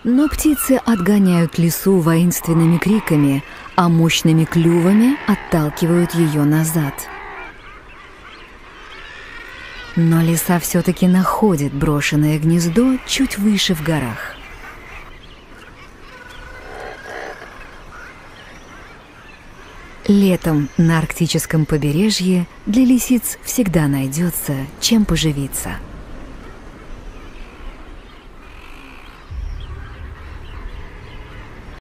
Но птицы отгоняют лису воинственными криками, а мощными клювами отталкивают ее назад. Но лиса все-таки находит брошенное гнездо чуть выше в горах. Летом на арктическом побережье для лисиц всегда найдется чем поживиться.